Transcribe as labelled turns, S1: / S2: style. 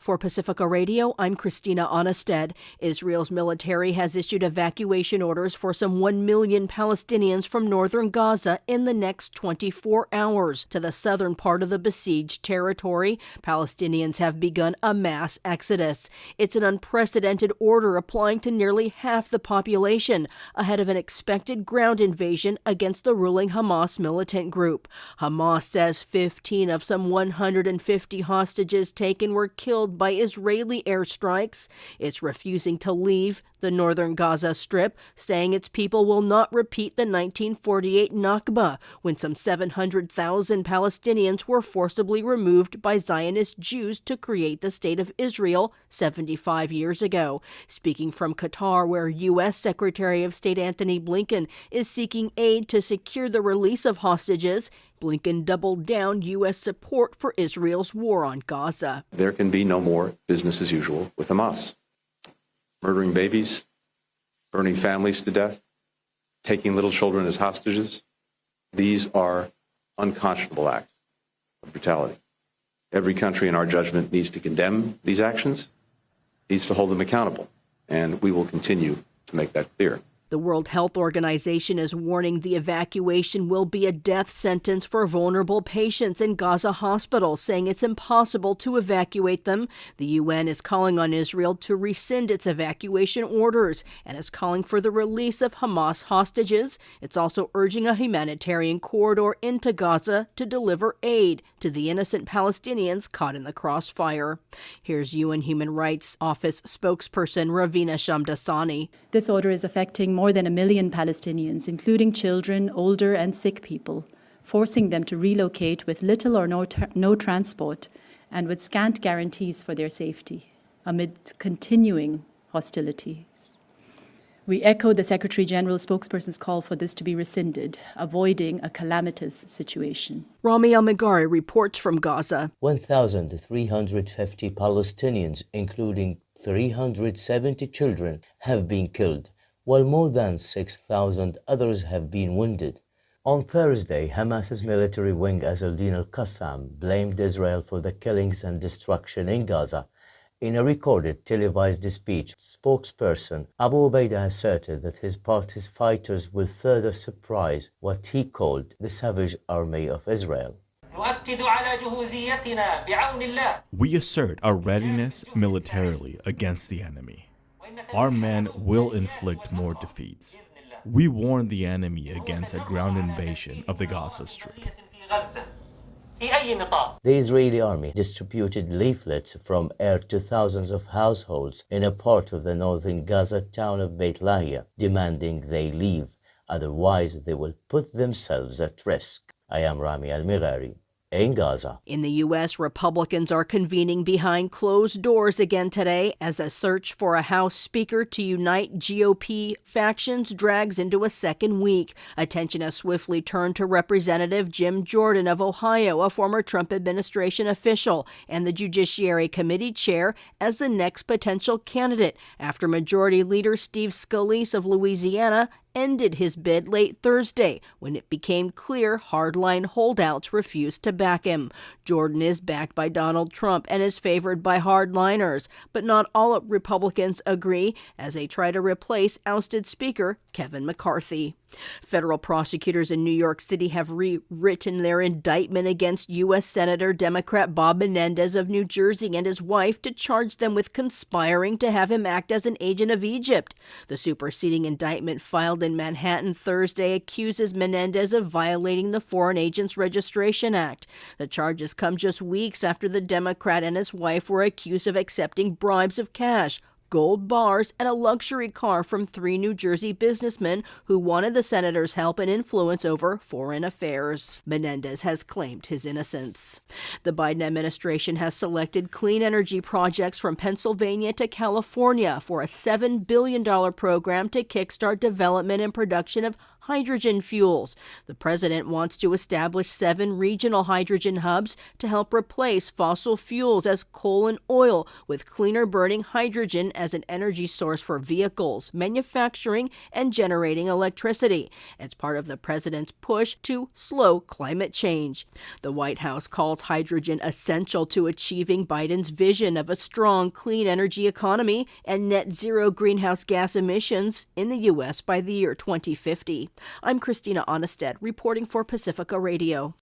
S1: For Pacifica Radio, I'm Christina Onnested. Israel's military has issued evacuation orders for some 1 million Palestinians from northern Gaza in the next 24 hours to the southern part of the besieged territory. Palestinians have begun a mass exodus. It's an unprecedented order applying to nearly half the population, ahead of an expected ground invasion against the ruling Hamas militant group. Hamas says 15 of some 150 hostages taken were killed by Israeli airstrikes. It's refusing to leave the northern Gaza Strip, saying its people will not repeat the 1948 Nakba, when some 700,000 Palestinians were forcibly removed by Zionist Jews to create the State of Israel 75 years ago. Speaking from Qatar, where U.S. Secretary of State Antony Blinken is seeking aid to secure the release of hostages, Blinken doubled down U.S. support for Israel's war on Gaza.
S2: There can be no more business as usual with Hamas. Murdering babies, burning families to death, taking little children as hostages. These are unconscionable acts of brutality. Every country in our judgment needs to condemn these actions, needs to hold them accountable, and we will continue to make that clear.
S1: The World Health Organization is warning the evacuation will be a death sentence for vulnerable patients in Gaza hospitals, saying it's impossible to evacuate them. The UN is calling on Israel to rescind its evacuation orders and is calling for the release of Hamas hostages. It's also urging a humanitarian corridor into Gaza to deliver aid to the innocent Palestinians caught in the crossfire. Here's UN Human Rights Office spokesperson Ravina Shamdasani.
S3: This order is affecting more than 1 million Palestinians, including children, older and sick people, forcing them to relocate with little or no transport and with scant guarantees for their safety amid continuing hostilities. We echo the Secretary General's spokesperson's call for this to be rescinded, avoiding a calamitous situation.
S1: Rami Al-Magari reports from Gaza.
S4: 1,350 Palestinians, including 370 children, have been killed, while more than 6,000 others have been wounded. On Thursday, Hamas's military wing Azaldin al-Qassam blamed Israel for the killings and destruction in Gaza. In a recorded televised speech, spokesperson Abu Ubaidah asserted that his party's fighters will further surprise what he called the savage army of Israel.
S5: We assert our readiness militarily against the enemy. Our men will inflict more defeats. We warn the enemy against a ground invasion of the Gaza Strip.
S4: The Israeli army distributed leaflets from air to thousands of households in a part of the northern Gaza town of Beit Lahia, demanding they leave, otherwise they will put themselves at risk. I am Rami Al-Magari in Gaza.
S1: In the U.S., Republicans are convening behind closed doors again today as a search for a House Speaker to unite GOP factions drags into a second week. Attention has swiftly turned to Representative Jim Jordan of Ohio, a former Trump administration official, and the Judiciary Committee chair as the next potential candidate after Majority Leader Steve Scalise of Louisiana ended his bid late Thursday when it became clear hardline holdouts refused to back him. Jordan is backed by Donald Trump and is favored by hardliners, but not all Republicans agree as they try to replace ousted Speaker Kevin McCarthy. Federal prosecutors in New York City have rewritten their indictment against U.S. Senator Democrat Bob Menendez of New Jersey and his wife to charge them with conspiring to have him act as an agent of Egypt. The superseding indictment filed in Manhattan Thursday accuses Menendez of violating the Foreign Agents Registration Act. The charges come just weeks after the Democrat and his wife were accused of accepting bribes of cash, gold bars, and a luxury car from 3 New Jersey businessmen who wanted the senator's help and influence over foreign affairs. Menendez has claimed his innocence. The Biden administration has selected clean energy projects from Pennsylvania to California for a $7 billion program to kickstart development and production of hydrogen fuels. The president wants to establish 7 regional hydrogen hubs to help replace fossil fuels as coal and oil with cleaner burning hydrogen as an energy source for vehicles, manufacturing, and generating electricity. It's part of the president's push to slow climate change. The White House calls hydrogen essential to achieving Biden's vision of a strong, clean energy economy and net zero greenhouse gas emissions in the U.S. by the year 2050. I'm Christina Onnested, reporting for Pacifica Radio.